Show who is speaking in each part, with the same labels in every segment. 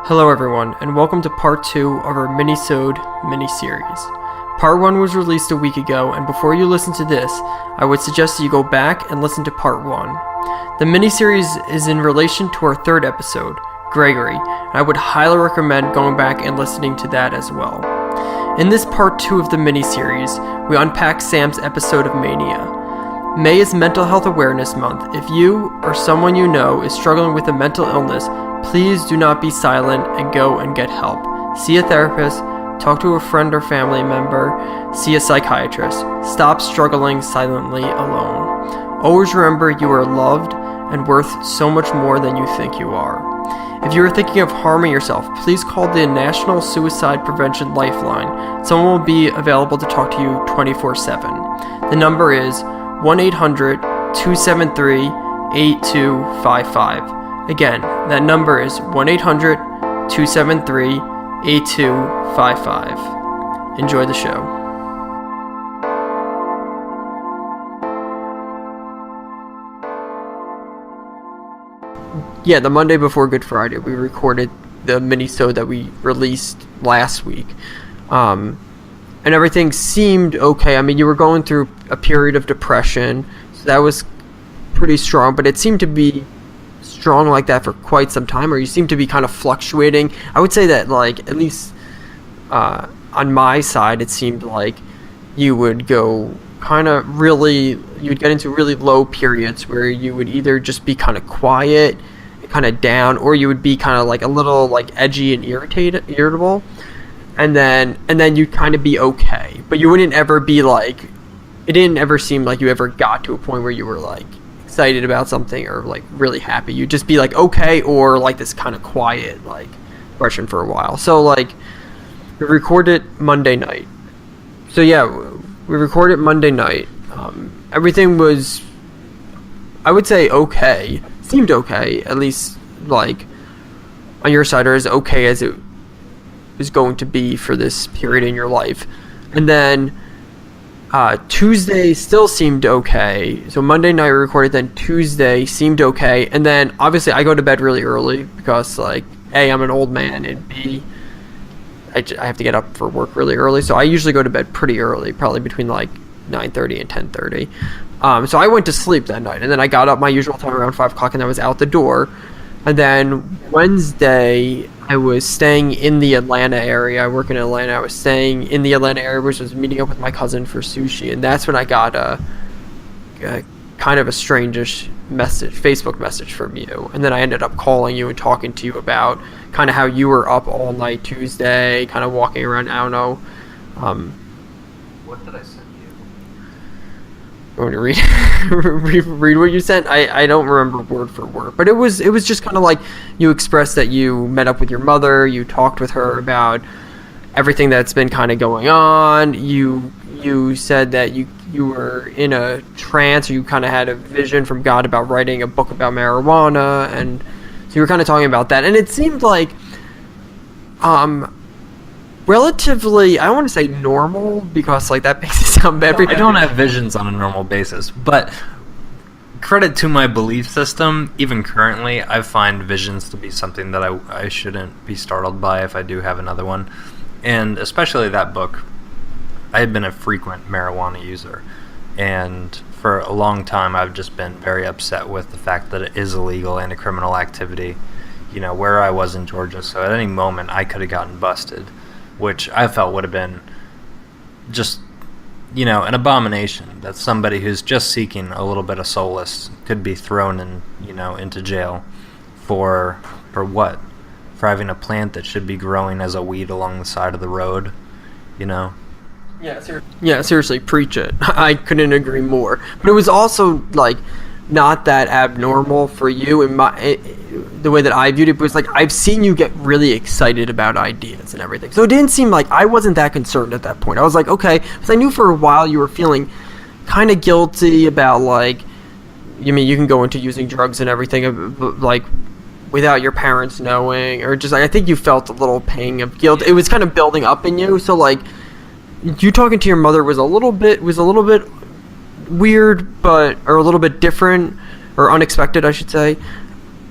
Speaker 1: Hello everyone, and welcome to part 2 of our Minisode miniseries. Part 1 was released a week ago, and before you listen to this, I would suggest that you go back and listen to part 1. The miniseries is in relation to our third episode, Gregory, and I would highly recommend going back and listening to that as well. In this part 2 of the miniseries, we unpack Sam's episode of Mania. May is Mental Health Awareness Month. If you or someone you know is struggling with a mental illness, please do not be silent and go and get help. See a therapist, talk to a friend or family member, see a psychiatrist. Stop struggling silently alone. Always remember you are loved and worth so much more than you think you are. If you are thinking of harming yourself, please call the National Suicide Prevention Lifeline. Someone will be available to talk to you 24/7. The number is 1-800-273-8255. Again, that number is 1-800-273-8255. Enjoy the show. Yeah, the Monday before Good Friday, we recorded the minisode that we released last week. And everything seemed okay. I mean, you were going through a period of depression, so that was pretty strong, but it seemed to be strong like that for quite some time, or you seem to be kind of fluctuating. I would say that, like, at least on my side, it seemed like you would go you'd get into really low periods where you would either just be kind of quiet, kind of down, or you would be kind of like a little like edgy and irritable, and then you'd kind of be okay, but you wouldn't ever be like, it didn't ever seem like you ever got to a point where you were like excited about something or like really happy. You'd just be like okay, or like this kind of quiet like depression for a while. So like we recorded Monday night. So yeah, we recorded Monday night. Everything was, I would say, okay. Seemed okay, at least like on your side, or as okay as it is going to be for this period in your life. And then Tuesday still seemed okay. So Monday night we recorded, then Tuesday seemed okay. And then obviously I go to bed really early because, like, A, I'm an old man, and B, I have to get up for work really early. So I usually go to bed pretty early, probably between like 9:30 and 10:30. So I went to sleep that night, and then I got up my usual time around 5 o'clock, and I was out the door. And then Wednesday, I was staying in the Atlanta area. I work in Atlanta. I was staying in the Atlanta area, which was meeting up with my cousin for sushi. And that's when I got a kind of a strange-ish message, Facebook message from you. And then I ended up calling you and talking to you about kind of how you were up all night Tuesday, kind of walking around. I don't know.
Speaker 2: What did I send you?
Speaker 1: You want to read what you sent? I don't remember word for word, but it was just kind of like you expressed that you met up with your mother, you talked with her about everything that's been kind of going on. You said that you were in a trance, or you kind of had a vision from God about writing a book about marijuana, and so you were kind of talking about that, and it seemed like relatively, I don't want to say normal, because like that makes it sound bad.
Speaker 2: I don't have visions on a normal basis, but credit to my belief system, even currently, I find visions to be something that I shouldn't be startled by if I do have another one. And especially that book, I had been a frequent marijuana user, and for a long time I've just been very upset with the fact that it is illegal and a criminal activity, you know, where I was in Georgia, so at any moment I could have gotten busted, which I felt would have been just, you know, an abomination, that somebody who's just seeking a little bit of solace could be thrown in, you know, into jail for what? For having a plant that should be growing as a weed along the side of the road, you know?
Speaker 1: Yeah, seriously, preach it. I couldn't agree more. But it was also like not that abnormal for you in the way that I viewed it, was like I've seen you get really excited about ideas and everything. So it didn't seem like, I wasn't that concerned at that point. I was like, okay, because I knew for a while you were feeling kind of guilty about, like, you mean you can go into using drugs and everything, like without your parents knowing, or just like, I think you felt a little pang of guilt. It was kind of building up in you. So like you talking to your mother was a little bit weird, or a little bit different, or unexpected, I should say.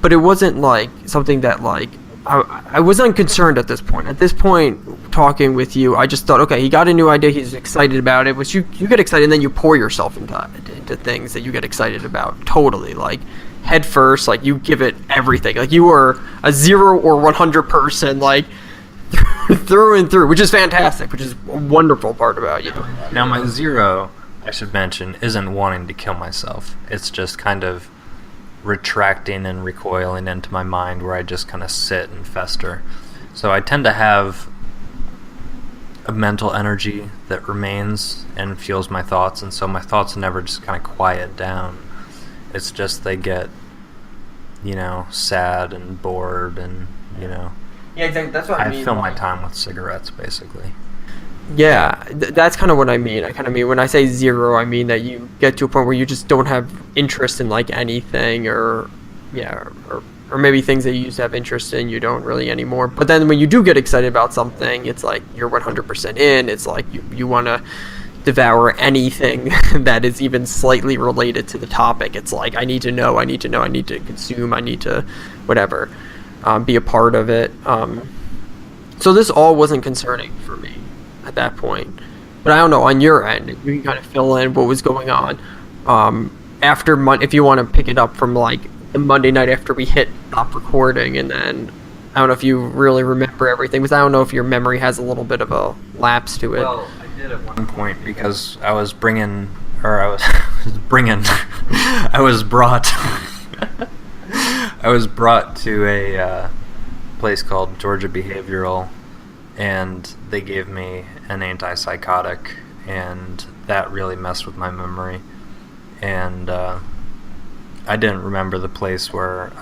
Speaker 1: But it wasn't like something that like I was unconcerned at this point. At this point, talking with you, I just thought, okay, he got a new idea. He's excited about it. Which you get excited, and then you pour yourself into things that you get excited about. Totally, like head first. Like you give it everything. Like you are a 0 or 100 person. Like through and through, which is fantastic. Which is a wonderful part about you.
Speaker 2: Now my 0, I should mention, isn't wanting to kill myself. It's just kind of retracting and recoiling into my mind where I just kind of sit and fester. So I tend to have a mental energy that remains and fuels my thoughts, and so my thoughts never just kind of quiet down. It's just they get, sad and bored, and,
Speaker 1: Yeah, exactly. That's what I mean.
Speaker 2: I fill my time with cigarettes, basically.
Speaker 1: Yeah, that's kind of what I mean. I kind of mean when I say 0, I mean that you get to a point where you just don't have interest in like anything, or maybe things that you used to have interest in, you don't really anymore. But then when you do get excited about something, it's like you're 100% in. It's like you want to devour anything that is even slightly related to the topic. It's like I need to know, I need to consume, I need to whatever, be a part of it. So this all wasn't concerning for me at that point, but I don't know, on your end you can kind of fill in what was going on after if you want to pick it up from like the Monday night after we hit stop recording, and then I don't know if you really remember everything, because I don't know if your memory has a little bit of a lapse to it.
Speaker 2: Well, I did at one point, because I was brought I was brought to a place called Georgia Behavioral, and they gave me an antipsychotic, and that really messed with my memory. And I didn't remember the place where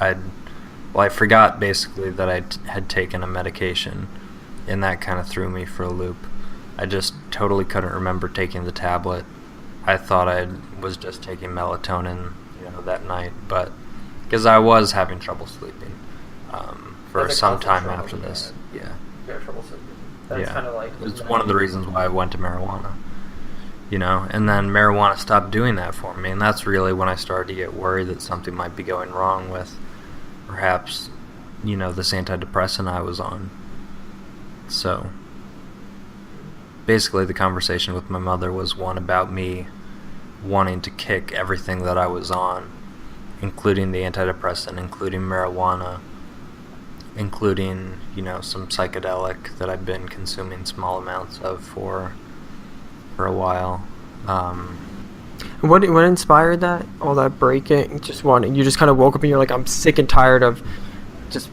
Speaker 2: I forgot basically that I had taken a medication, and that kind of threw me for a loop. I just totally couldn't remember taking the tablet. I thought I was just taking melatonin, that night, but because I was having trouble sleeping for some time after this. Yeah.
Speaker 1: You have trouble sleeping. That's kind of like
Speaker 2: it's one of the reasons why I went to marijuana. And then marijuana stopped doing that for me, and that's really when I started to get worried that something might be going wrong with perhaps, this antidepressant I was on. So basically the conversation with my mother was one about me wanting to kick everything that I was on, including the antidepressant, including marijuana, including, some psychedelic that I've been consuming small amounts of for a while.
Speaker 1: What inspired that? All that breaking? You just kind of woke up and you're like, I'm sick and tired of just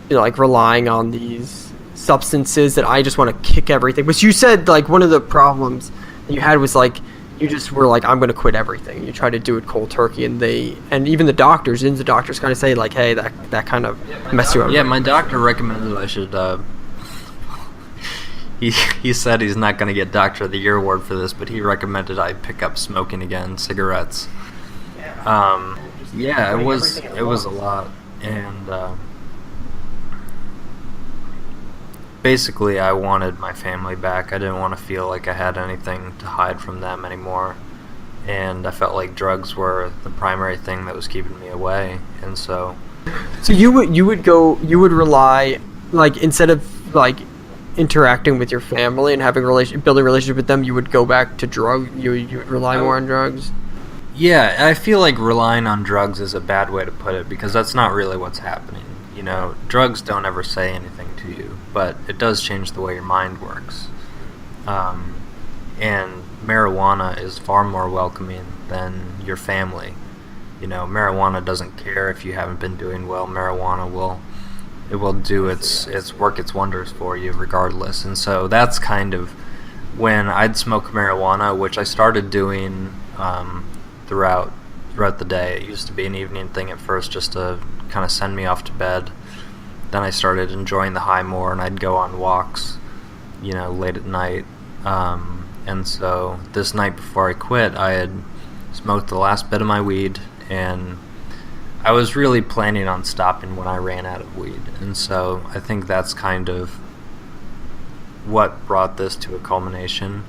Speaker 1: like relying on these substances that I just want to kick everything. But you said like one of the problems that you had was like you just were like, I'm going to quit everything. You try to do it cold turkey, and even the doctors kind of say like, hey, that kind of messed you up.
Speaker 2: Yeah, my doctor recommended I should. He said he's not going to get Doctor of the Year award for this, but he recommended I pick up smoking again, cigarettes. Yeah, it was a lot, and basically I wanted my family back. I didn't want to feel like I had anything to hide from them anymore, and I felt like drugs were the primary thing that was keeping me away. And so
Speaker 1: you would rely, like, instead of like interacting with your family and building a relationship with them, you would go back to drugs. You would rely more on drugs.
Speaker 2: Yeah, I feel like relying on drugs is a bad way to put it, because that's not really what's happening. Drugs don't ever say anything to you, but it does change the way your mind works. And marijuana is far more welcoming than your family. Marijuana doesn't care if you haven't been doing well. Marijuana will do its work, its wonders for you regardless. And so that's kind of when I'd smoke marijuana, which I started doing throughout the day. It used to be an evening thing at first, just to kind of send me off to bed. Then I started enjoying the high more, and I'd go on walks, late at night. And so this night before I quit, I had smoked the last bit of my weed, and I was really planning on stopping when I ran out of weed. And so I think that's kind of what brought this to a culmination.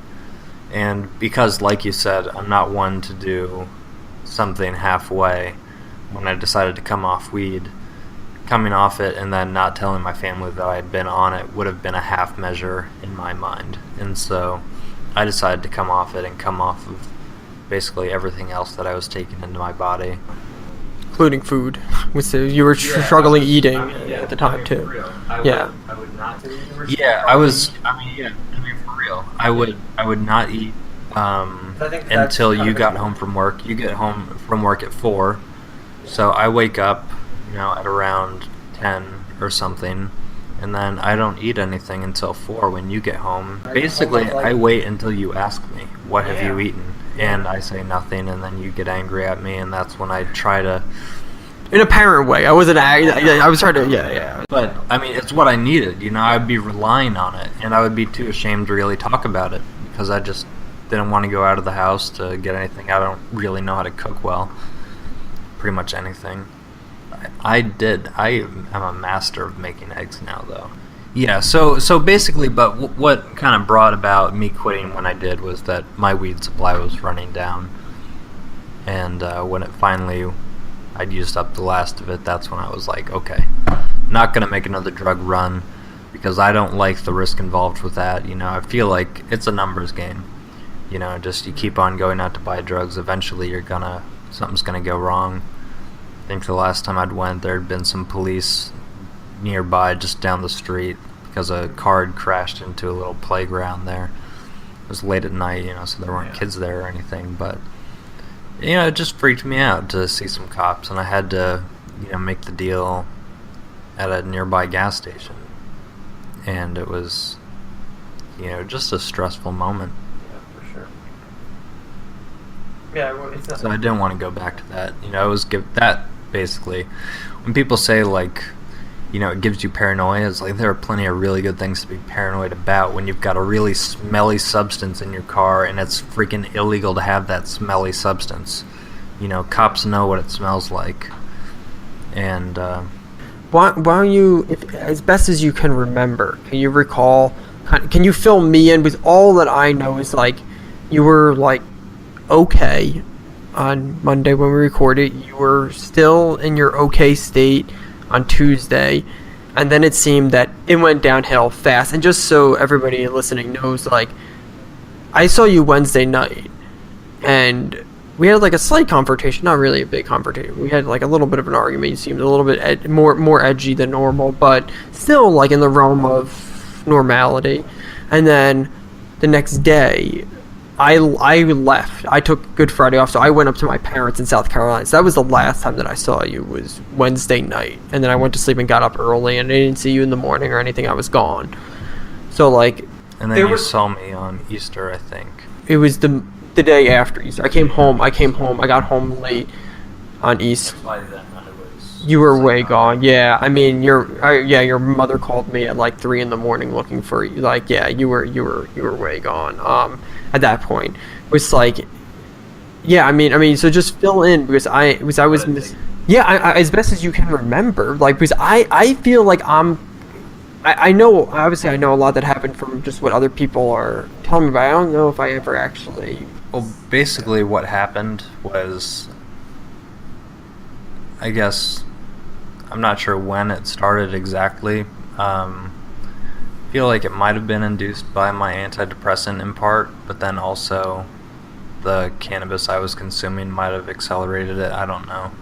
Speaker 2: And because, like you said, I'm not one to do something halfway, when I decided to come off weed, coming off it and then not telling my family that I had been on it would have been a half measure in my mind. And so I decided to come off it and come off of basically everything else that I was taking into my body.
Speaker 1: Including food. You were struggling eating at the time, too. Yeah.
Speaker 2: I would not do it. Yeah, I was, for real. I would not eat until you got home from work. You get home from work at 4. So I wake up, at around 10 or something, and then I don't eat anything until 4 when you get home. Basically, I wait until you ask me, what have you eaten? And I say nothing, and then you get angry at me, and that's when I try to...
Speaker 1: In a parent way. I wasn't... I was trying to... Yeah.
Speaker 2: But, it's what I needed. I'd be relying on it, and I would be too ashamed to really talk about it, because I just didn't want to go out of the house to get anything. I don't really know how to cook well. Pretty much anything. I am a master of making eggs now, though. Yeah, so basically, but what kind of brought about me quitting when I did was that my weed supply was running down. And when it finally, I'd used up the last of it, that's when I was like, okay, not going to make another drug run because I don't like the risk involved with that. I feel like it's a numbers game. Just you keep on going out to buy drugs, eventually something's going to go wrong. I think the last time I'd went, there had been some police nearby just down the street because a car had crashed into a little playground there. It was late at night, so there weren't kids there or anything, but it just freaked me out to see some cops, and I had to make the deal at a nearby gas station, and it was just a stressful moment.
Speaker 1: Yeah, for sure. Yeah, well, it's
Speaker 2: so I didn't want to go back to that. It was that basically when people say like it gives you paranoia. It's like there are plenty of really good things to be paranoid about when you've got a really smelly substance in your car and it's freaking illegal to have that smelly substance. Cops know what it smells like. And
Speaker 1: why don't you, as best as you can remember, can you recall, can you fill me in with all that I know is like you were like okay on Monday when we recorded, you were still in your okay state on Tuesday, and then it seemed that it went downhill fast. And just so everybody listening knows, like, I saw you Wednesday night, and we had like a slight confrontation, not really a big confrontation. We had like a little bit of an argument. You seemed a little bit more edgy than normal, but still like in the realm of normality. And then the next day, I left. I took Good Friday off, so I went up to my parents in South Carolina. So that was the last time that I saw you, was Wednesday night. And then I went to sleep and got up early, and I didn't see you in the morning or anything. I was gone. So, like...
Speaker 2: And then you saw me on Easter, I think.
Speaker 1: It was the day after Easter. I came home. I got home late on Easter.
Speaker 2: By then,
Speaker 1: you were way gone. Yeah, your mother called me at like 3 in the morning looking for you. Like, yeah, you were way gone. At that point, it was like, yeah, so just fill in because I was missing. Yeah, I as best as you can remember, like, because I feel like I know, obviously I know a lot that happened from just what other people are telling me, but I don't know if I ever actually.
Speaker 2: Well, basically what happened was, I guess, I'm not sure when it started exactly. I feel like it might have been induced by my antidepressant in part, but then also the cannabis I was consuming might have accelerated it. I don't know.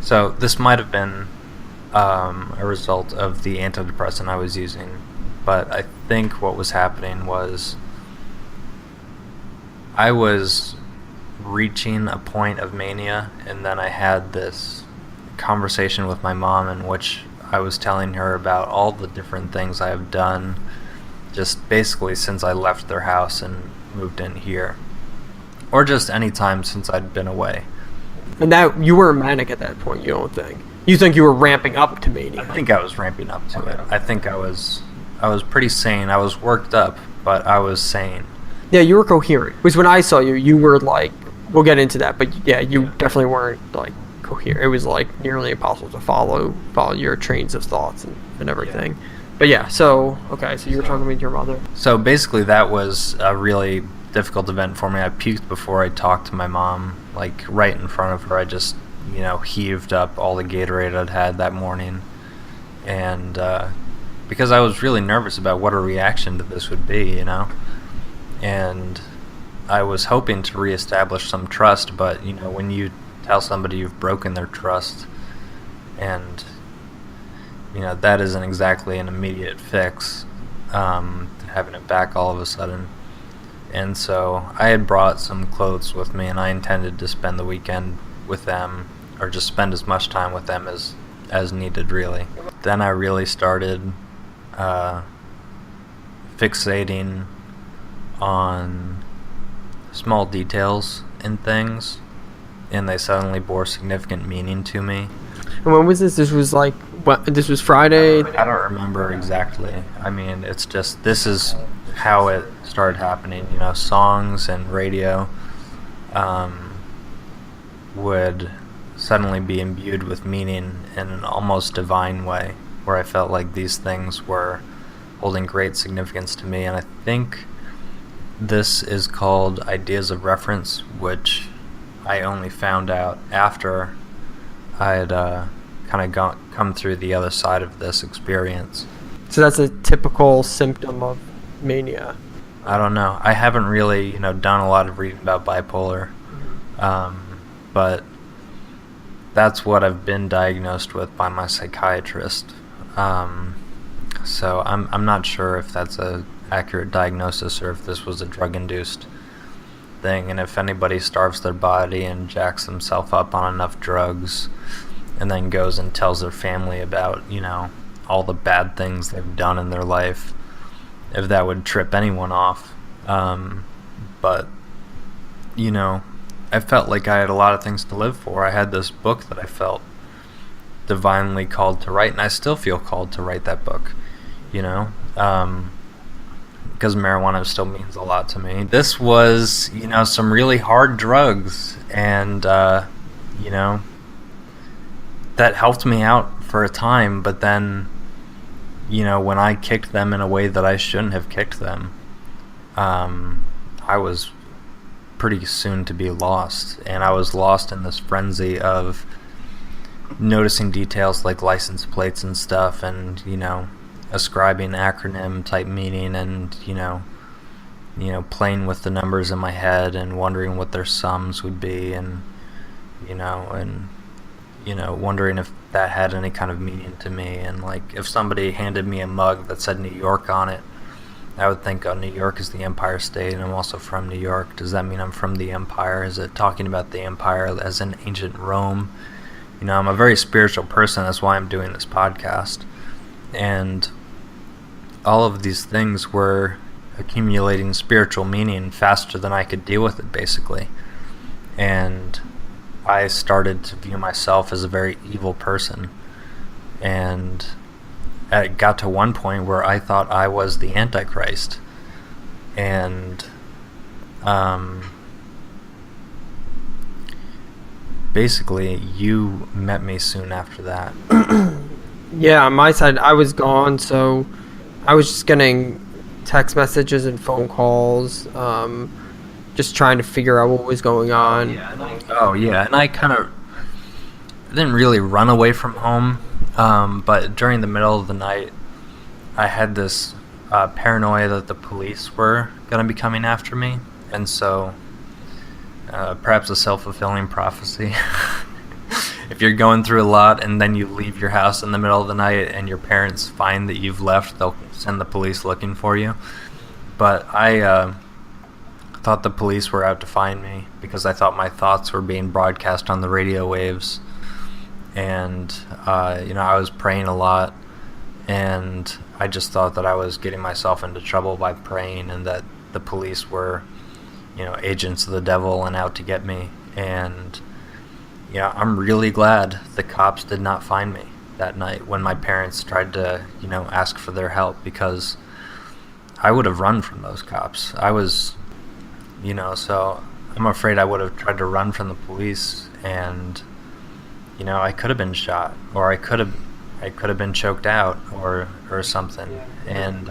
Speaker 2: So this might have been a result of the antidepressant I was using, but I think what was happening was I was reaching a point of mania, and then I had this conversation with my mom in which I was telling her about all the different things I have done just basically since I left their house and moved in here, or just any time since I'd been away.
Speaker 1: And that you were manic at that point, you don't think? You think you were ramping up to mania?
Speaker 2: I think I was ramping up to it. I think I was pretty sane. I was worked up, but I was sane.
Speaker 1: Yeah, you were coherent. Because when I saw you, you were like, we'll get into that, but yeah, you definitely weren't like coherent. It was like nearly impossible to follow your trains of thoughts and everything. Yeah. But yeah, so you were talking with your mother. So
Speaker 2: basically that was a really difficult event for me. I puked before I talked to my mom, like right in front of her. I just, heaved up all the Gatorade I'd had that morning. and because I was really nervous about what a reaction to this would be, and I was hoping to reestablish some trust, but when you tell somebody you've broken their trust, and that isn't exactly an immediate fix, having it back all of a sudden. And so I had brought some clothes with me, and I intended to spend the weekend with them, or just spend as much time with them as needed, really. Then I really started fixating on small details in things, and they suddenly bore significant meaning to me.
Speaker 1: And when was this? This was this was Friday?
Speaker 2: I don't remember exactly. I mean, it's just, this is how it started happening. Songs and radio would suddenly be imbued with meaning in an almost divine way, where I felt like these things were holding great significance to me. And I think this is called ideas of reference, which I only found out after I had kind of come through the other side of this experience.
Speaker 1: So that's a typical symptom of mania.
Speaker 2: I don't know. I haven't really, done a lot of reading about bipolar, but that's what I've been diagnosed with by my psychiatrist. So I'm not sure if that's a accurate diagnosis or if this was a drug-induced thing. And if anybody starves their body and jacks themselves up on enough drugs, and then goes and tells their family about, all the bad things they've done in their life, if that would trip anyone off. But, I felt like I had a lot of things to live for. I had this book that I felt divinely called to write, and I still feel called to write that book, because marijuana still means a lot to me. This was, some really hard drugs, and, that helped me out for a time, but then, when I kicked them in a way that I shouldn't have kicked them, I was pretty soon to be lost, and I was lost in this frenzy of noticing details like license plates and stuff, and, ascribing acronym type meaning, and, playing with the numbers in my head and wondering what their sums would be, and, wondering if that had any kind of meaning to me. And like, if somebody handed me a mug that said New York on it, I would think, oh, New York is the Empire State, and I'm also from New York. Does that mean I'm from the Empire? Is it talking about the Empire as in ancient Rome? I'm a very spiritual person. That's why I'm doing this podcast. And all of these things were accumulating spiritual meaning faster than I could deal with it, basically. And I started to view myself as a very evil person, and it got to one point where I thought I was the Antichrist, and basically you met me soon after that.
Speaker 1: Yeah, on my side, I was gone, so I was just getting text messages and phone calls, just trying to figure out what was going on.
Speaker 2: And I kind of didn't really run away from home, but during the middle of the night, I had this paranoia that the police were going to be coming after me, and so perhaps a self-fulfilling prophecy. If you're going through a lot and then you leave your house in the middle of the night and your parents find that you've left, they'll send the police looking for you. But I thought the police were out to find me because I thought my thoughts were being broadcast on the radio waves. And, I was praying a lot, and I just thought that I was getting myself into trouble by praying, and that the police were, agents of the devil and out to get me. And, I'm really glad the cops did not find me that night when my parents tried to, ask for their help, because I would have run from those cops. I was, so I'm afraid I would have tried to run from the police, and, I could have been shot, or I could have been choked out, or something. And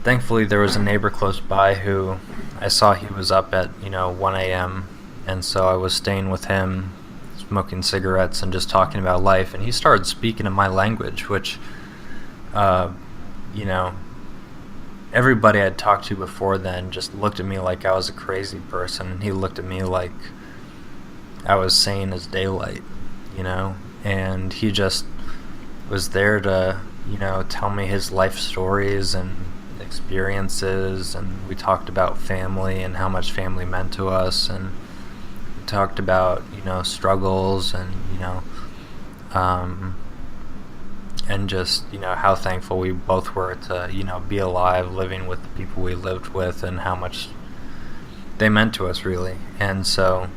Speaker 2: thankfully there was a neighbor close by who I saw he was up at 1 a.m. and so I was staying with him. This smoking cigarettes and just talking about life. And he started speaking in my language, which, everybody I'd talked to before then just looked at me like I was a crazy person. And he looked at me like I was sane as daylight, and he just was there to, tell me his life stories and experiences, and we talked about family and how much family meant to us, and we talked about, struggles and, and just, how thankful we both were to, be alive, living with the people we lived with, and how much they meant to us, really. And so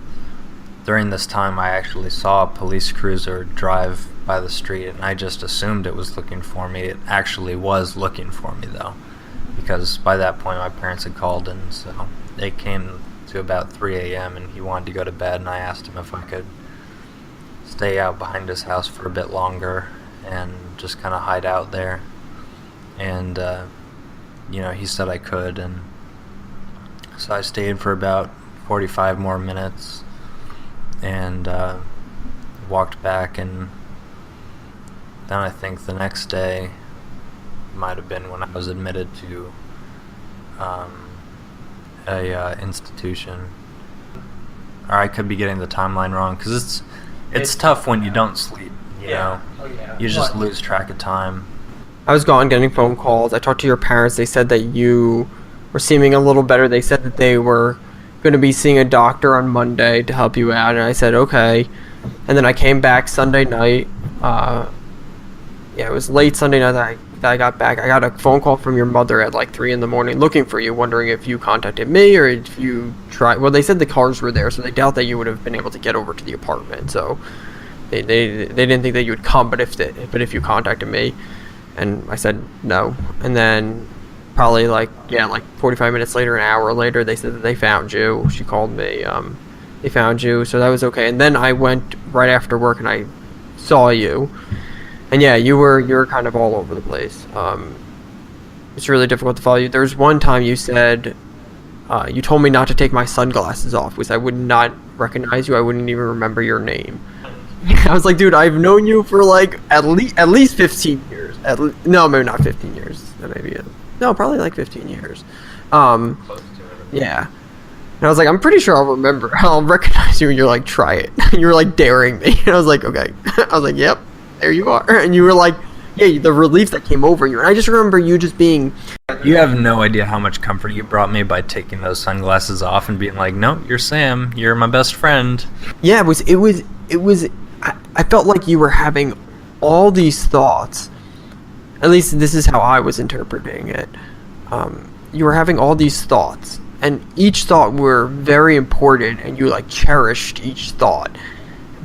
Speaker 2: during this time, I actually saw a police cruiser drive by the street, and I just assumed it was looking for me. It actually was looking for me, though, because by that point my parents had called, and so they came to about 3 a.m. and he wanted to go to bed, and I asked him if I could stay out behind his house for a bit longer and just kind of hide out there. And he said I could, and so I stayed for about 45 more minutes and walked back. And then I think the next day might have been when I was admitted to a institution. Or I could be getting the timeline wrong, because it's tough when you don't sleep, you know.
Speaker 1: Oh, yeah.
Speaker 2: You just lose track of time.
Speaker 1: I was gone getting phone calls. I talked to your parents. They said that you were seeming a little better. They said that they were going to be seeing a doctor on Monday to help you out, and I said okay. And then I came back Sunday night. It was late Sunday night that I got back. I got a phone call from your mother at like 3 in the morning looking for you, wondering if you contacted me or if you tried. Well, they said the cars were there, so they doubt that you would have been able to get over to the apartment. So they didn't think that you would come, but if you contacted me. And I said no. And then probably like 45 minutes later, an hour later, they said that they found you. She called me. They found you, so that was okay. And then I went right after work and I saw you. And yeah, you were kind of all over the place. It's really difficult to follow you. There was one time you said, you told me not to take my sunglasses off because I would not recognize you. I wouldn't even remember your name. I was like, dude, I've known you for like at least 15 years. No, maybe not 15 years. No, probably like 15 years. Yeah. And I was like, I'm pretty sure I'll recognize you. And you're like, try it. You were like daring me. And I was like, okay. I was like, yep, there you are. And you were like, yeah, the relief that came over you. And I just remember you just being...
Speaker 2: You have no idea how much comfort you brought me by taking those sunglasses off and being like, no, you're Sam. You're my best friend.
Speaker 1: Yeah, it was. I felt like you were having all these thoughts. At least this is how I was interpreting it. You were having all these thoughts, and each thought were very important, and you like cherished each thought.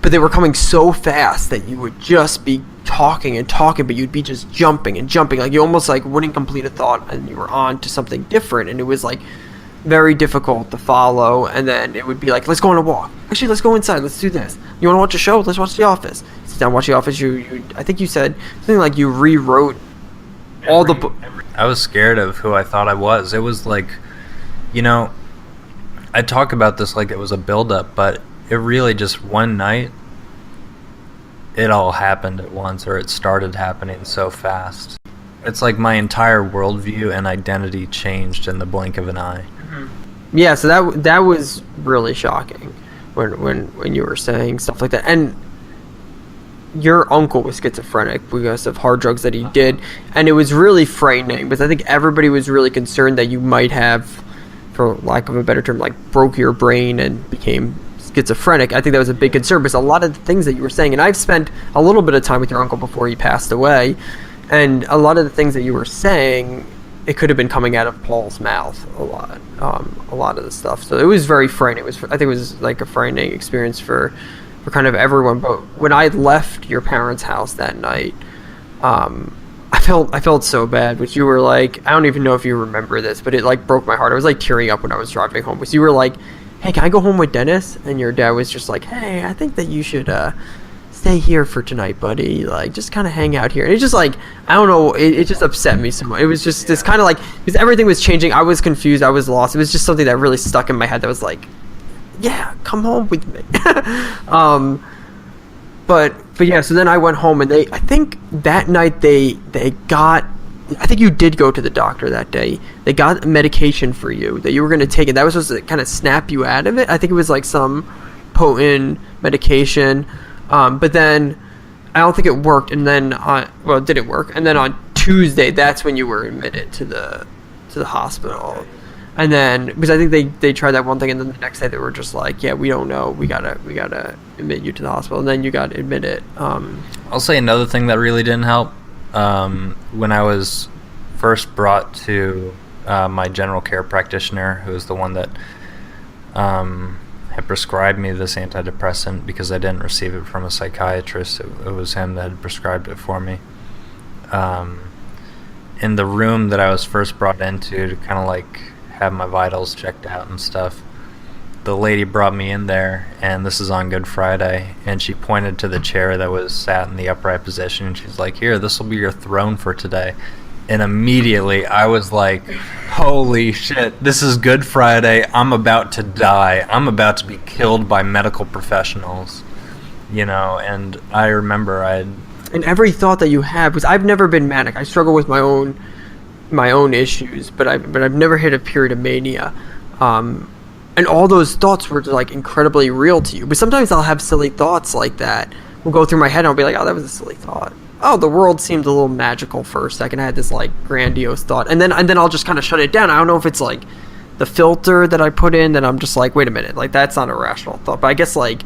Speaker 1: But they were coming so fast that you would just be talking and talking, but you'd be just jumping and jumping. Like you almost like wouldn't complete a thought, and you were on to something different, and it was like very difficult to follow. And then it would be like, let's go on a walk. Actually, let's go inside. Let's do this. You want to watch a show? Let's watch The Office. Sit down, watch The Office. I think you said something like you rewrote all the book.
Speaker 2: I was scared of who I thought I was. It was like, I talk about this like it was a build-up, but it really just one night, it all happened at once, or it started happening so fast. It's like my entire worldview and identity changed in the blink of an eye.
Speaker 1: Yeah, so that was really shocking when you were saying stuff like that. And your uncle was schizophrenic because of hard drugs that he did, and it was really frightening because I think everybody was really concerned that you might have, for lack of a better term, like broke your brain and became schizophrenic. I think that was a big concern because a lot of the things that you were saying, and I've spent a little bit of time with your uncle before he passed away, and a lot of the things that you were saying, it could have been coming out of Paul's mouth a lot of the stuff. So it was very frightening. I think it was like a frightening experience for kind of everyone. But when I left your parents' house that night, I felt so bad. But you were like, I don't even know if you remember this, but it like broke my heart. I was like tearing up when I was driving home because you were like, hey, can I go home with Dennis? And your dad was just like, hey, I think that you should stay here for tonight, buddy. Like, just kind of hang out here. And it's just like, I don't know, it just upset me so much. It was just this kind of like, because everything was changing. I was confused. I was lost. It was just something that really stuck in my head that was like, yeah, come home with me. but yeah, so then I went home, and I think that night they got, I think you did go to the doctor that day. They got medication for you that you were going to take, and that was supposed to kind of snap you out of it. I think it was like some potent medication, but then I don't think it worked, and then it didn't work, and then on Tuesday, that's when you were admitted to the hospital. And then, because I think they tried that one thing, and then the next day they were just like, yeah, we don't know, we gotta admit you to the hospital, and then you got admitted.
Speaker 2: I'll say another thing that really didn't help. When I was first brought to my general care practitioner, who was the one that had prescribed me this antidepressant because I didn't receive it from a psychiatrist, it was him that had prescribed it for me. In the room that I was first brought into to kind of like have my vitals checked out and stuff, the lady brought me in there, and this is on Good Friday, and she pointed to the chair that was sat in the upright position, and she's like, here, this will be your throne for today. And immediately I was like, holy shit, this is Good Friday, I'm about to die, I'm about to be killed by medical professionals, and I remember
Speaker 1: and every thought that you have, because I've never been manic, I struggle with my own issues, but I've never hit a period of mania, and all those thoughts were like incredibly real to you. But sometimes I'll have silly thoughts like that will go through my head, and I'll be like, oh, that was a silly thought. Oh, the world seemed a little magical for a second. I had this like grandiose thought, and then I'll just kind of shut it down. I don't know if it's like the filter that I put in that I'm just like, wait a minute, like that's not a rational thought. But I guess like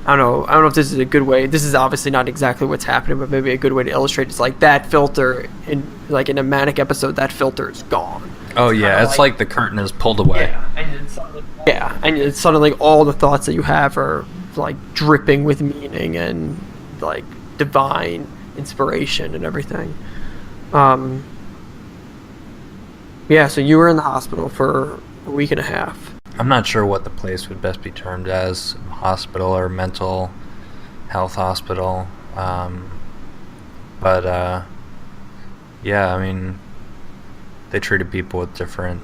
Speaker 1: I don't know if this is a good way. This is obviously not exactly what's happening, but maybe a good way to illustrate is like that filter in a manic episode, that filter is gone.
Speaker 2: Oh yeah, it's like the curtain is pulled away.
Speaker 1: And it's suddenly all the thoughts that you have are like dripping with meaning and like divine inspiration and everything. Yeah, so you were in the hospital for a week and a half.
Speaker 2: I'm not sure what the place would best be termed as, hospital or mental health hospital. But yeah, I mean, they treated people with different,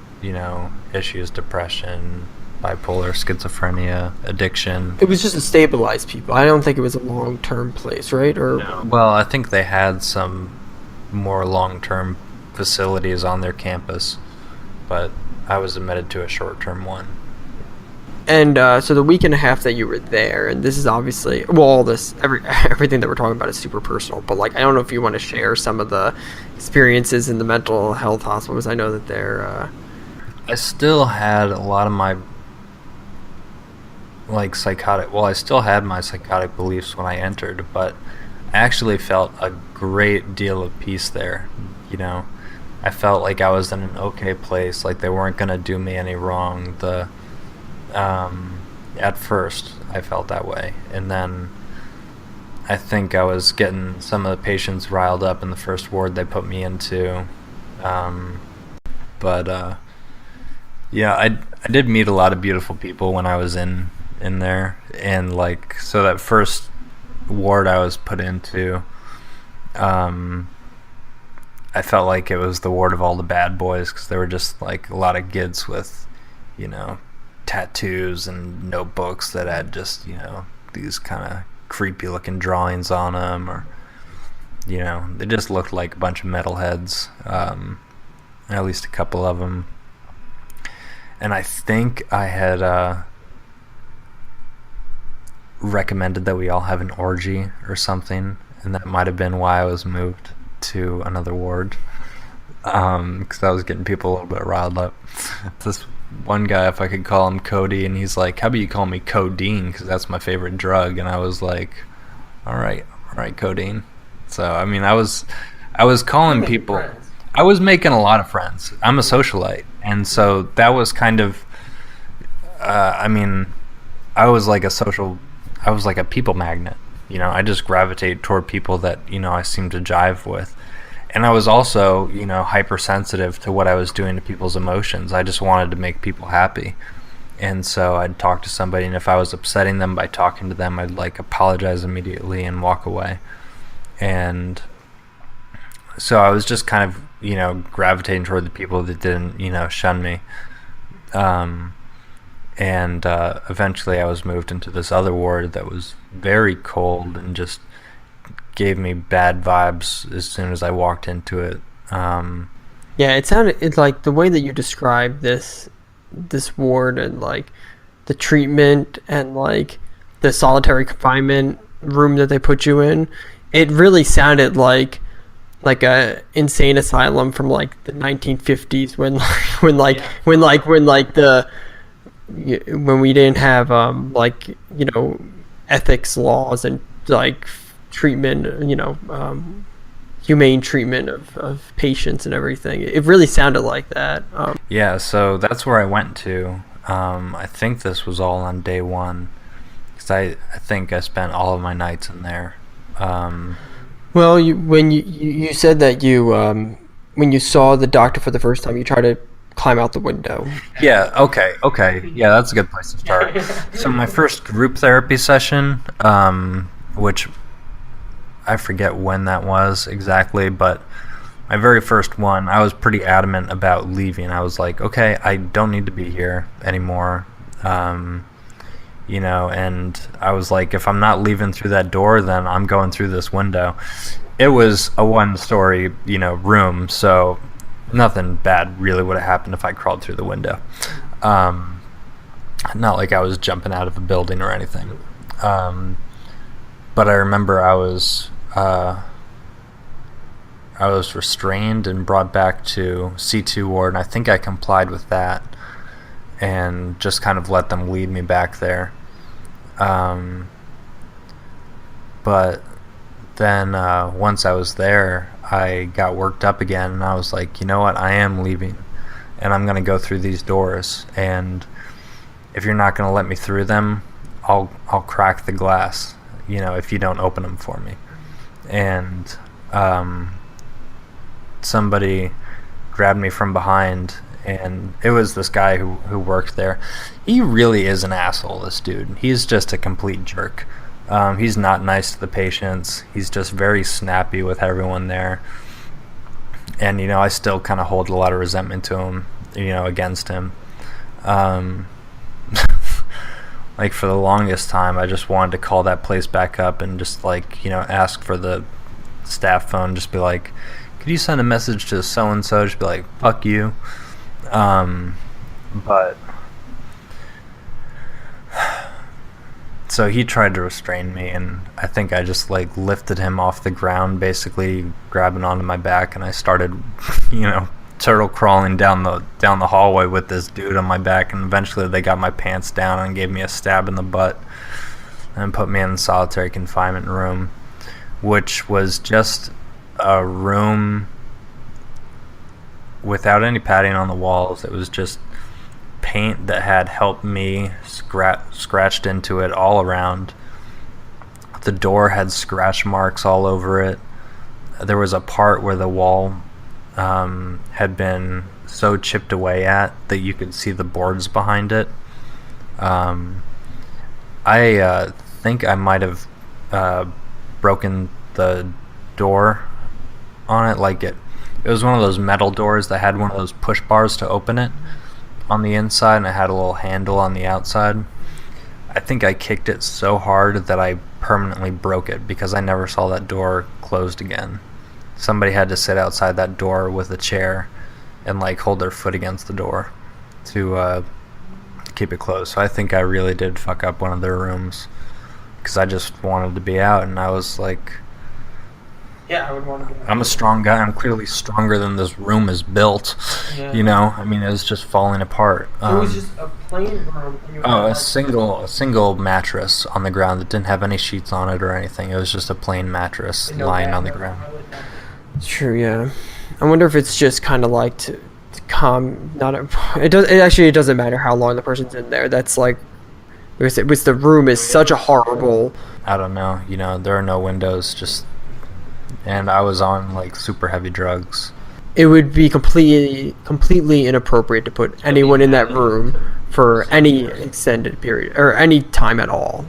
Speaker 2: issues, depression, bipolar, schizophrenia, addiction.
Speaker 1: It was just to stabilize people. I don't think it was a long-term place, right? Or
Speaker 2: no. Well, I think they had some more long-term facilities on their campus, but I was admitted to a short-term one.
Speaker 1: And so the week and a half that you were there, and this is obviously, well, all this, everything that we're talking about is super personal, but like, I don't know if you want to share some of the experiences in the mental health hospital, because I know that they're...
Speaker 2: I still had a lot of my, like, I still had my psychotic beliefs when I entered, but I actually felt a great deal of peace there, I felt like I was in an okay place, like they weren't going to do me any wrong. At first I felt that way, and then I think I was getting some of the patients riled up in the first ward they put me into. Yeah, I did meet a lot of beautiful people when I was in there, and like, so that first ward I was put into, I felt like it was the ward of all the bad boys, because there were just like a lot of kids with, tattoos and notebooks that had just, these kind of creepy looking drawings on them, or, they just looked like a bunch of metalheads, at least a couple of them. And I think I had recommended that we all have an orgy or something, and that might have been why I was moved to another ward, because I was getting people a little bit riled up. This one guy, if I could call him Cody, and he's like, how about you call me codeine, because that's my favorite drug. And I was like, all right, codeine. So I mean, I was calling people friends. I was making a lot of friends. I'm a socialite, and so that was kind of I was like a people magnet. I just gravitate toward people that, I seem to jive with. And I was also, hypersensitive to what I was doing to people's emotions. I just wanted to make people happy. And so I'd talk to somebody, and if I was upsetting them by talking to them, I'd like apologize immediately and walk away. And so I was just kind of, gravitating toward the people that didn't, shun me. And And eventually I was moved into this other ward that was very cold and just gave me bad vibes as soon as I walked into it.
Speaker 1: Yeah, it's like the way that you describe this ward and like the treatment and like the solitary confinement room that they put you in, it really sounded like a insane asylum from like the 1950s when we didn't have like, you know, ethics laws and like treatment, you know, humane treatment of patients and everything. It really sounded like that.
Speaker 2: Yeah, so that's where I went to. I think this was all on day one, because I think I spent all of my nights in there.
Speaker 1: Well, when you said that when you saw the doctor for the first time, you tried to climb out the window.
Speaker 2: Yeah, okay. Yeah, that's a good place to start. So my first group therapy session, which I forget when that was exactly, but my very first one, I was pretty adamant about leaving. I was like, okay, I don't need to be here anymore. You know, and I was like, if I'm not leaving through that door, then I'm going through this window. It was a one-story, you know, room, so nothing bad really would have happened if I crawled through the window. Not like I was jumping out of a building or anything. But I remember I was restrained and brought back to C2 ward, and I think I complied with that and just kind of let them lead me back there. But then once I was there, I got worked up again, and I was like, you know what, I am leaving, and I'm going to go through these doors, and if you're not going to let me through them, I'll crack the glass, you know, if you don't open them for me. And somebody grabbed me from behind, and it was this guy who worked there. He really is an asshole, this dude. He's just a complete jerk. He's not nice to the patients. He's just very snappy with everyone there. And, you know, I still kind of hold a lot of resentment to him, you know, against him. Like, for the longest time, I just wanted to call that place back up and just, like, you know, ask for the staff phone. Just be like, could you send a message to so-and-so? Just be like, fuck you. But so he tried to restrain me, and I think I just like lifted him off the ground, basically grabbing onto my back, and I started, you know, turtle crawling down the hallway with this dude on my back, and eventually they got my pants down and gave me a stab in the butt and put me in the solitary confinement room, which was just a room without any padding on the walls. It was just paint that had helped me scratched into it all around. The door had scratch marks all over it. There was a part where the wall had been so chipped away at that you could see the boards behind it. I think I might have broken the door on it. Like it was one of those metal doors that had one of those push bars to open it on the inside, and it had a little handle on the outside. I think I kicked it so hard that I permanently broke it, because I never saw that door closed again. Somebody had to sit outside that door with a chair and like hold their foot against the door to keep it closed. So I think I really did fuck up one of their rooms, because I just wanted to be out, and I was like,
Speaker 1: yeah, I would want to be out.
Speaker 2: I'm a strong guy. I'm clearly stronger than this room is built. Yeah. You know, I mean, it was just falling apart.
Speaker 1: It was just a plain room.
Speaker 2: A single mattress on the ground that didn't have any sheets on it or anything. It was just a plain mattress lying on the ground.
Speaker 1: It's true, yeah. I wonder if it's just kind of like to calm. It doesn't matter how long the person's in there. That's like, because the room is such a horrible.
Speaker 2: I don't know. You know, there are no windows. And I was on like super heavy drugs.
Speaker 1: It would be completely inappropriate to put anyone in that room for any extended period or any time at all.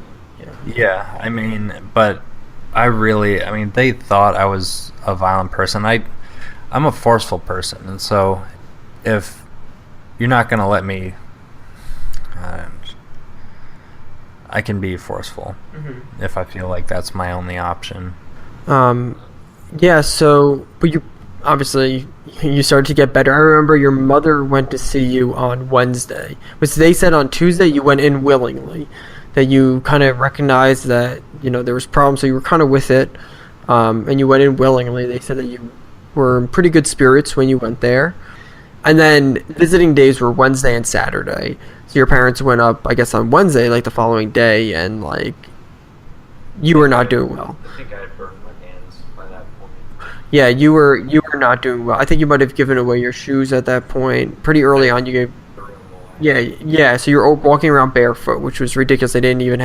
Speaker 2: Yeah, I mean, but they thought I was a violent person. I'm a forceful person, and so if you're not going to let me I can be forceful if I feel like that's my only option.
Speaker 1: Yeah, so, but you, obviously, you started to get better. I remember your mother went to see you on Wednesday. Which they said on Tuesday you went in willingly, that you kind of recognized that, there was problems, so you were kind of with it, and you went in willingly. They said that you were in pretty good spirits when you went there. And then visiting days were Wednesday and Saturday. So your parents went up, I guess, on Wednesday, like the following day, and like you were not doing well.
Speaker 2: I think I had burned my hands by that point.
Speaker 1: Yeah, you were not doing well. I think you might have given away your shoes at that point. Pretty early on, you gave. Yeah. So you're walking around barefoot, which was ridiculous. They don't even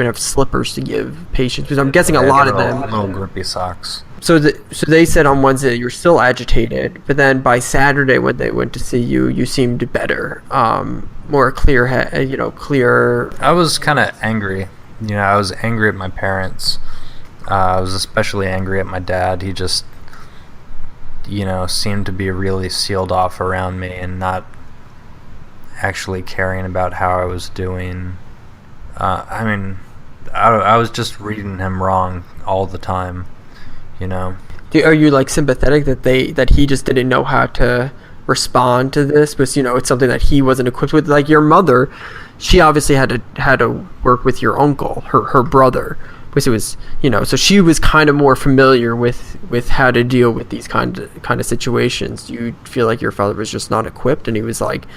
Speaker 1: have slippers to give patients, because I'm guessing a lot of them.
Speaker 2: Little grippy socks.
Speaker 1: So they said on Wednesday you're still agitated, but then by Saturday when they went to see you, you seemed better, more clear head, clear.
Speaker 2: I was kind of angry. I was angry at my parents. I was especially angry at my dad. He just, seemed to be really sealed off around me and not actually caring about how I was doing. I was just reading him wrong all the time.
Speaker 1: Are you like sympathetic that he just didn't know how to respond to this? Because it's something that he wasn't equipped with. Like your mother, she obviously had to work with your uncle, her brother, because it was so she was kind of more familiar with how to deal with these kind of situations. Do you feel like your father was just not equipped, and he was like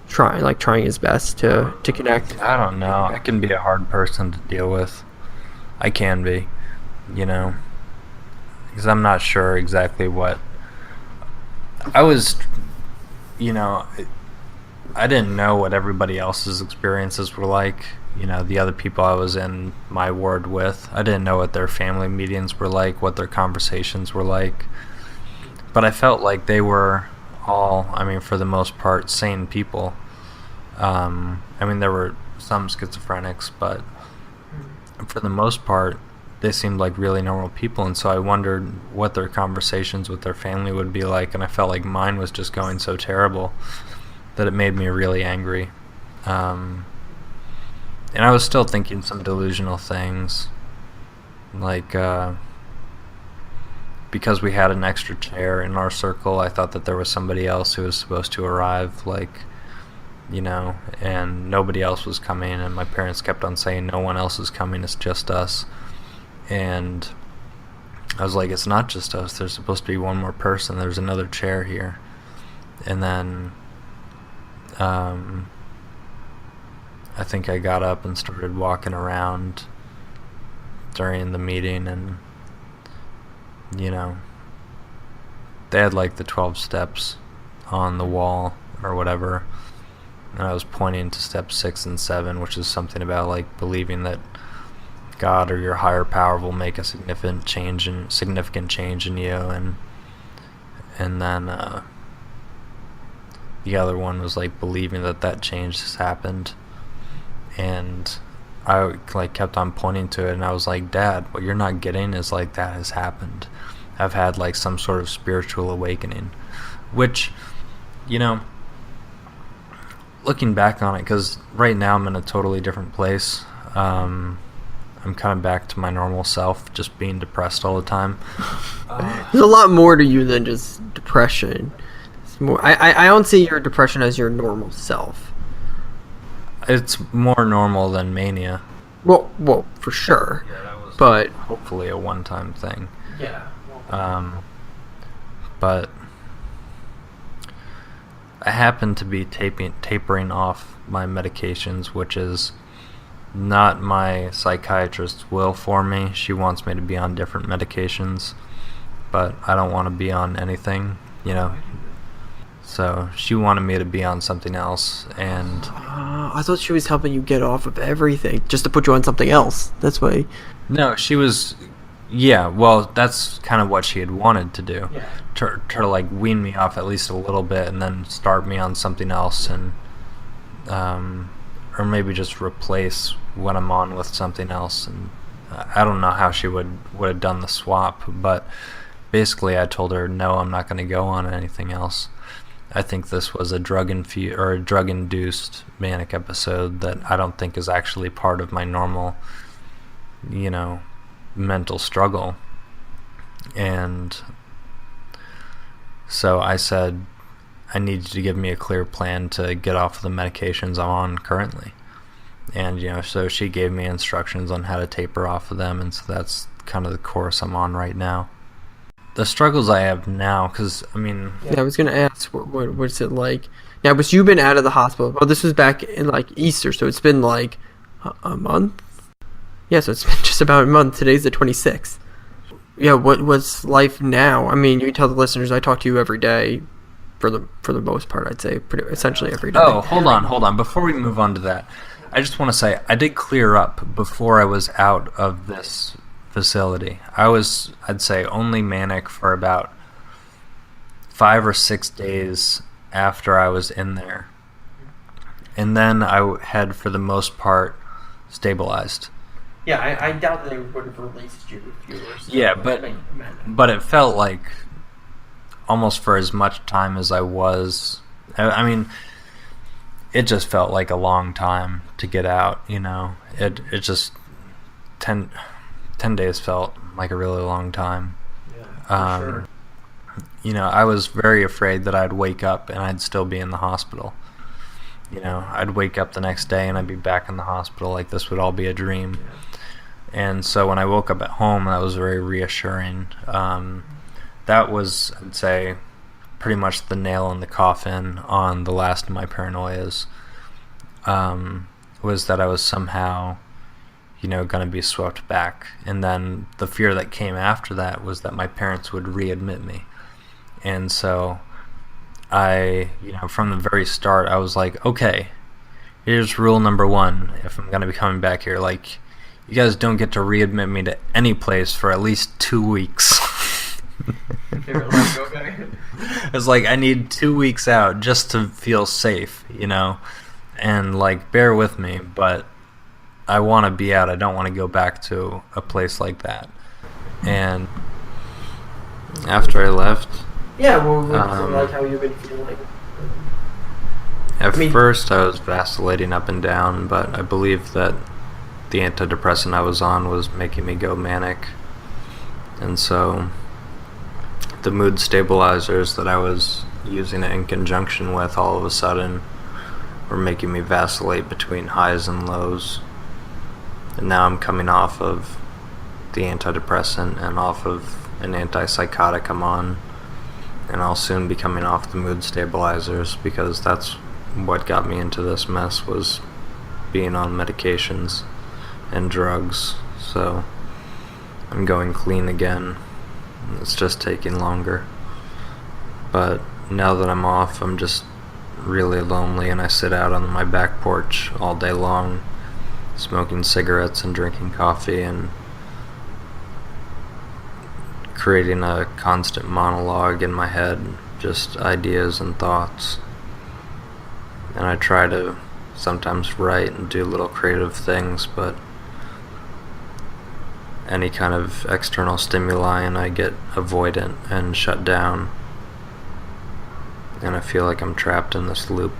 Speaker 1: trying his best to connect?
Speaker 2: I don't know. I can be a hard person to deal with. I can be, because I'm not sure exactly what I was, I didn't know what everybody else's experiences were like, the other people I was in my ward with. I didn't know what their family meetings were like, what their conversations were like, but I felt like they were all, for the most part, sane people. There were some schizophrenics, but for the most part, they seemed like really normal people, and so I wondered what their conversations with their family would be like, and I felt like mine was just going so terrible that it made me really angry. And I was still thinking some delusional things, like because we had an extra chair in our circle, I thought that there was somebody else who was supposed to arrive, and nobody else was coming, and my parents kept on saying no one else is coming, it's just us. And I was like, it's not just us, there's supposed to be one more person, there's another chair here. And then I think I got up and started walking around during the meeting, and they had like the 12 steps on the wall or whatever, and I was pointing to step 6 and 7, which is something about like believing that God or your higher power will make a significant change in you, and then the other one was like believing that change has happened, and I like kept on pointing to it, and I was like, Dad, what you're not getting is like that has happened. I've had like some sort of spiritual awakening, which, looking back on it, because right now I'm in a totally different place. I'm kind of back to my normal self, just being depressed all the time.
Speaker 1: There's a lot more to you than just depression. It's more. I don't see your depression as your normal self.
Speaker 2: It's more normal than mania.
Speaker 1: Well, for sure.
Speaker 2: Yeah, that was
Speaker 1: but
Speaker 2: hopefully a one-time thing.
Speaker 1: Yeah.
Speaker 2: But I happen to be tapering off my medications, which is not my psychiatrist's will for me. She wants me to be on different medications, but I don't want to be on anything, So she wanted me to be on something else, and
Speaker 1: I thought she was helping you get off of everything, just to put you on something else. That's why.
Speaker 2: No, she was. Yeah, well, that's kind of what she had wanted to do.
Speaker 1: Yeah.
Speaker 2: To like wean me off at least a little bit, and then start me on something else, and or maybe just replace what I'm on with something else. And I don't know how she would have done the swap, but basically I told her no, I'm not going to go on anything else. I think this was a drug-induced manic episode that I don't think is actually part of my normal, mental struggle. And so I said, I need you to give me a clear plan to get off of the medications I'm on currently. And, so she gave me instructions on how to taper off of them, and so that's kind of the course I'm on right now. The struggles I have now, because,
Speaker 1: Yeah, I was going to ask, what's it like? Now, but you've been out of the hospital. Well, this was back in, Easter, so it's been, a month? Yeah, so it's been just about a month. Today's the 26th. Yeah, what's life now? You tell the listeners, I talk to you every day, for the most part, I'd say, essentially every day.
Speaker 2: Oh, hold on. Before we move on to that, I just want to say, I did clear up before I was out of this facility. I was, I'd say, only manic for about 5 or 6 days after I was in there. And then I had, for the most part, stabilized.
Speaker 1: Yeah, I doubt they would have released you if you were still
Speaker 2: but it felt like almost for as much time as I was. It just felt like a long time to get out, It just 10 days felt like a really long time.
Speaker 1: Yeah, for
Speaker 2: sure. I was very afraid that I'd wake up and I'd still be in the hospital. I'd wake up the next day and I'd be back in the hospital, like this would all be a dream.
Speaker 1: Yeah.
Speaker 2: And so when I woke up at home, that was very reassuring. That was, I'd say, pretty much the nail in the coffin on the last of my paranoias, was that I was somehow, going to be swept back. And then the fear that came after that was that my parents would readmit me. And so I, from the very start, I was like, okay, here's rule number 1 if I'm going to be coming back here. You guys don't get to readmit me to any place for at least 2 weeks.
Speaker 1: Okay.
Speaker 2: It's I need 2 weeks out just to feel safe, and bear with me, but I want to be out. I don't want to go back to a place like that. And after I left,
Speaker 1: yeah, how you've been feeling.
Speaker 2: At first I was vacillating up and down, but I believe that the antidepressant I was on was making me go manic. And so the mood stabilizers that I was using it in conjunction with all of a sudden were making me vacillate between highs and lows. And now I'm coming off of the antidepressant and off of an antipsychotic I'm on, and I'll soon be coming off the mood stabilizers, because that's what got me into this mess, was being on medications and drugs. So I'm going clean again. It's just taking longer. But now that I'm off, I'm just really lonely, and I sit out on my back porch all day long, smoking cigarettes and drinking coffee and creating a constant monologue in my head, just ideas and thoughts. And I try to sometimes write and do little creative things, but any kind of external stimuli and I get avoidant and shut down, and I feel like I'm trapped in this loop.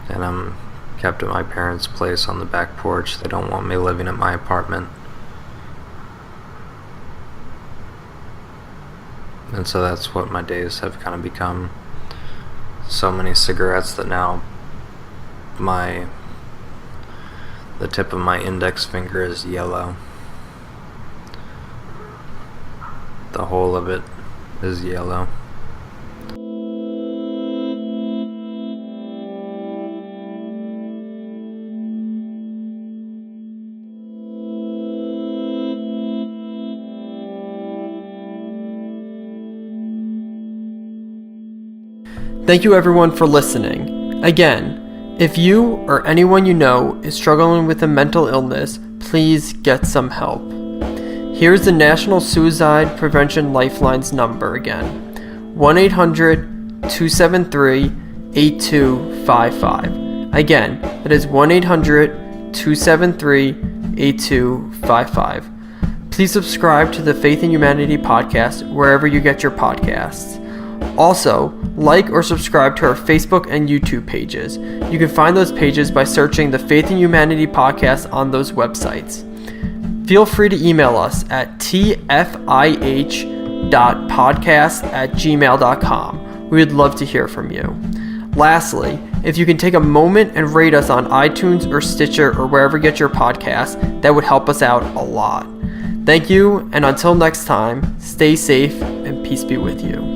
Speaker 2: And I'm kept at my parents' place on the back porch. They don't want me living at my apartment. And so that's what my days have kind of become. So many cigarettes that now the tip of my index finger is yellow. The whole of it is yellow.
Speaker 1: Thank you everyone for listening. Again, if you or anyone you know is struggling with a mental illness, please get some help. Here's the National Suicide Prevention Lifeline's number again. 1-800-273-8255. Again, that is 1-800-273-8255. Please subscribe to the Faith in Humanity podcast wherever you get your podcasts. Also, like or subscribe to our Facebook and YouTube pages. You can find those pages by searching the Faith in Humanity podcast on those websites. Feel free to email us at tfih.podcast@gmail.com. We would love to hear from you. Lastly, if you can take a moment and rate us on iTunes or Stitcher or wherever you get your podcasts, that would help us out a lot. Thank you, and until next time, stay safe and peace be with you.